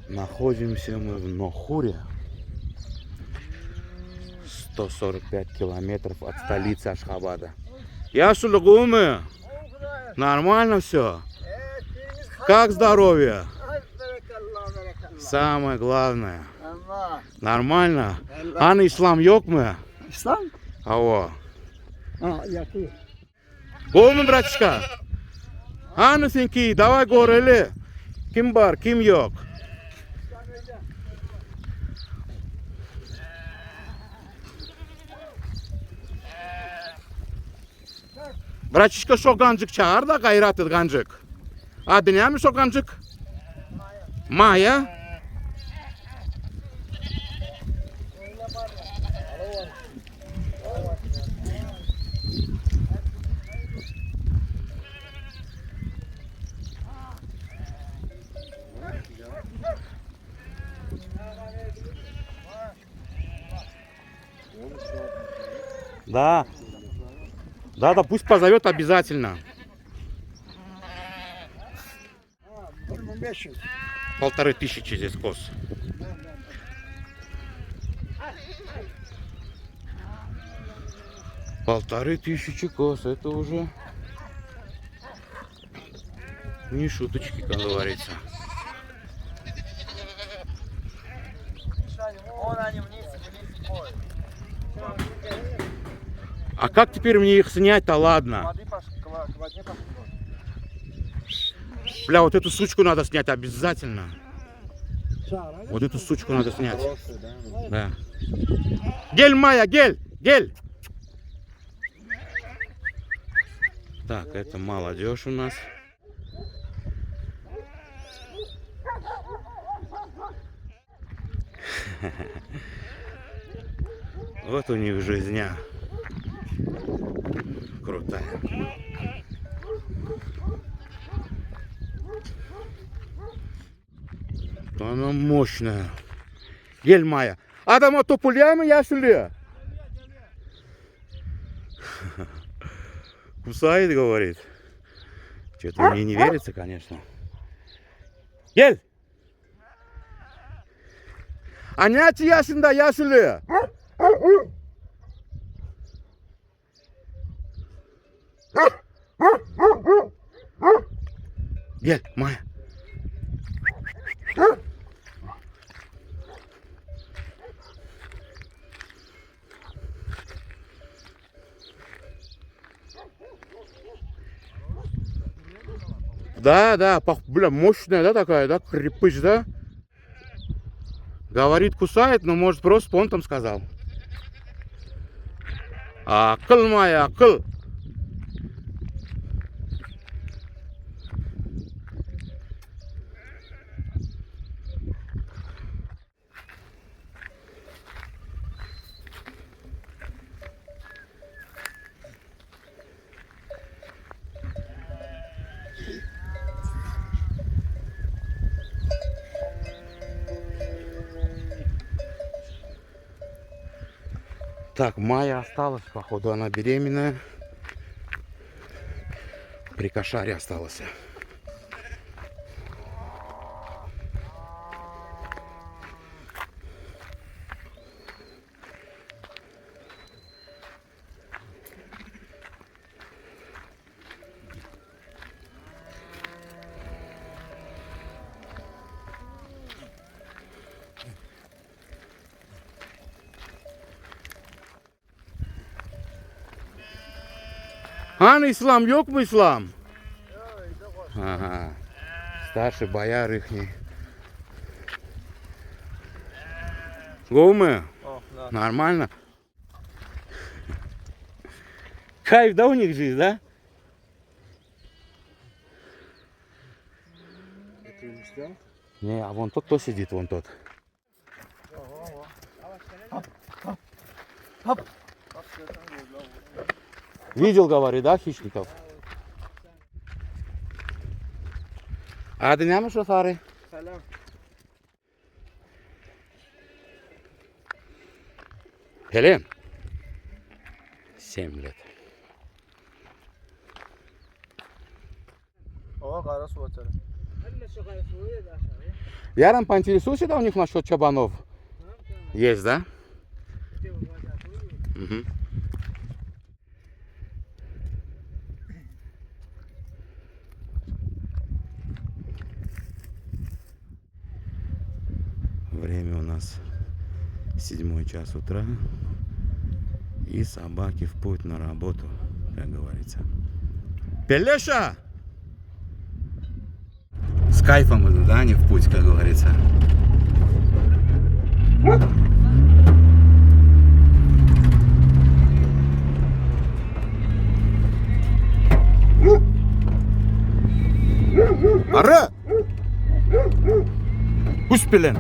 Находимся мы в Нохуре. 145 километров от столицы Ашхабада. Яшуля Гумы, нормально все? Как здоровье? Самое главное. Нормально? Аны ислам yok mu? İslam? Avo. Yakıyor. Gumы, братишка? Аны сенки, давай говорили. Kim var, kim yok? Братишка шоганчик çağır da gayret et gancık. Adı neymiş şogancık? Maya. Да. Да, пусть позовет обязательно. 1500 здесь коз. Полторы тысячи коз, это уже не шуточки, как говорится. А как теперь мне их снять-то, ладно? Бля, вот эту сучку надо снять обязательно. Вот эту сучку надо снять. Да. Гель, Майя, гель, гель. Так, это молодежь у нас. Вот у них жизня крутая. Она мощная. Гель Майя. Адам топулями яшли. Кусает, говорит. Что-то мне не верится, конечно. Гель! Анять яшинда яшли. Гель, Майя. Да, да, бля, мощная, да, такая, да, крепыш, да? Говорит, кусает, но может просто понтом сказал. Акыл, Майя, акыл. Так, Майя осталась, походу она беременная. При кошаре осталась. Аны ислам yok mu ислам? Ага. Старший бояр ихний. Гумы? Нормально? Кайф, да, у них жизнь, да? Не, а вон тот, кто сидит, вон тот. Видел, говорит, да, хищников? А ты не шофары? Хелен? 7 лет. О, qara suvatları. Я рам поинтересуюсь, да, у них насчет чабанов? Есть, да? Мгм. Время у нас 7 час утра. И собаки в путь на работу, как говорится. Пелеша! С кайфом идут, да, они в путь, как говорится. Ара! Успелен!